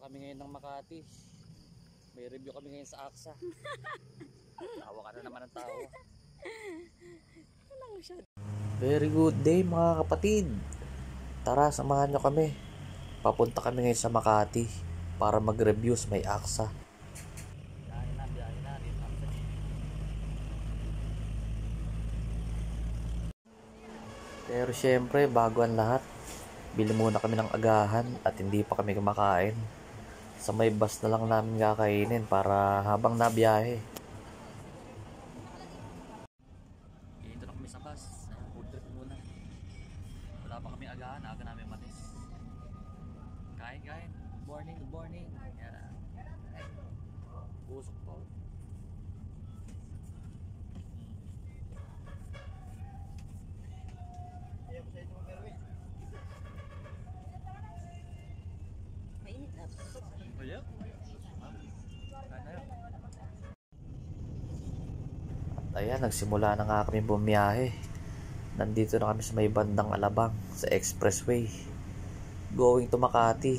kami ngayon ng Makati. May review kami ngayon sa AXA. Tawa ka na naman ng tao. Very good day mga kapatid. Tara, samahan nyo kami. Papunta kami ngayon sa Makati para mag-review sa may AXA. Biyahe na. Pero syempre, bago ang lahat, bili muna kami ng agahan at hindi pa kami kumakain. Sa may bus na lang namin kakainin para habang nabiyahe. Dito na kami sa bus. Food trip muna. Wala pa kami agahan. Aga namin matis. Kain. Good morning. Yeah. Busok po. Mainit na. Ayan. At ayan, nagsimula na nga kami bumiyahe. Nandito na kami sa may bandang Alabang sa expressway going to Makati.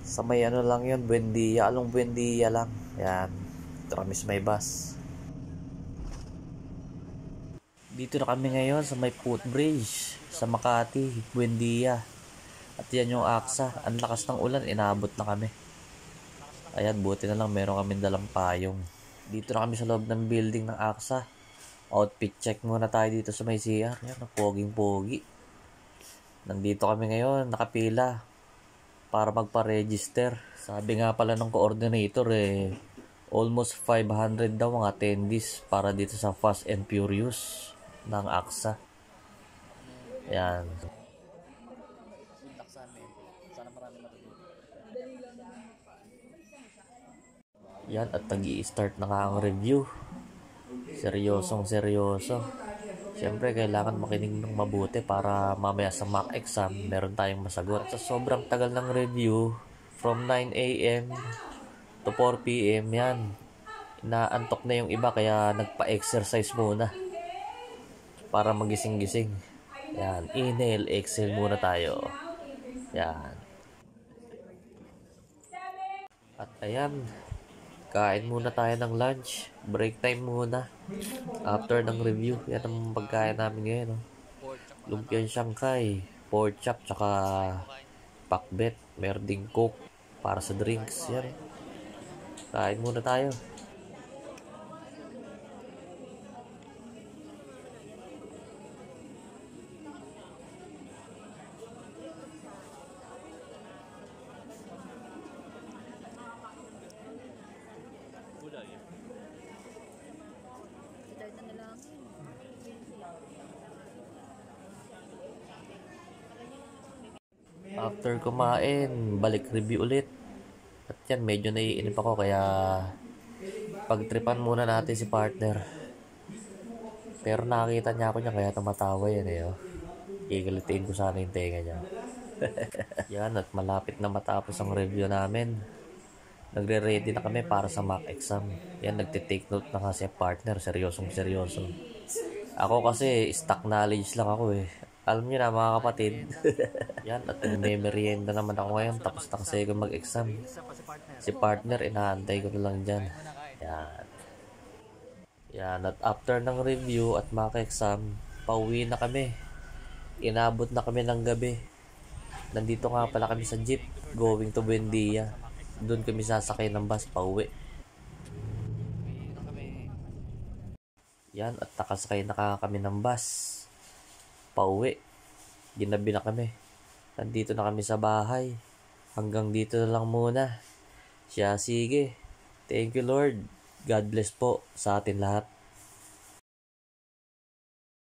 Sa may ano lang yun, Buendia, along Buendia lang. Ayan, dito kami sa may bus. Dito na kami ngayon sa may footbridge sa Makati, Buendia. At yan yung AXA. Ang lakas ng ulan, inaabot na kami. Ayan, buti na lang meron kami dalang payong. Dito na kami sa loob ng building ng AXA. Outfit check muna tayo dito sa may CR. Yan, poging-pogi. Nandito kami ngayon, nakapila para magpa-register. Sabi nga pala ng coordinator almost 500 daw ang attendees para dito sa Fast and Furious ng AXA. Yan. Sana marami matutunan. Yan, at nag-i-start na nga ang review. Seryoso. Siyempre, kailangan makinig ng mabuti para mamaya sa mock exam, meron tayong masagot. Sa sobrang tagal ng review, from 9 AM to 4 PM, yan. Inaantok na yung iba, kaya nagpa-exercise muna para magising-gising. Yan, inhale, exhale muna tayo. Yan. At ayan, kain muna tayo ng lunch. Break time muna. After ng review, yan ang pagkain namin ngayon. Lumpiang Shanghai, pork chop, tsaka pakbet. Meron ding coke para sa drinks. Yan. Kain muna tayo. After kumain, balik review ulit. At yan, medyo naiinip ako kaya pagtripan muna natin si partner. Pero nakakita niya ako niya kaya tumatawa yan oh. Gigalitiin ko sana yung tenga niya. Yan, at malapit na matapos ang review namin. Nagre-ready na kami para sa mock exam. Yan, nagtitake note na nga si partner. Seryoso. Ako kasi stock knowledge lang ako Alam niyo na mga kapatid. Yan, at nagme-merienda naman ako ngayon. Tapos na kasi ako mag-exam. Si partner, inaantay ko na lang dyan. Yan, at after ng review at mock exam, pauwi na kami. Inabot na kami ng gabi. Nandito nga pala kami sa jeep, going to Buendia. Doon kami sasakay ng bus pauwi. Yan, at nakasakay na kami ng bus pauwi. Ginabi na kami. Nandito na kami sa bahay. Hanggang dito na lang muna. Sige. Thank you Lord. God bless po sa atin lahat.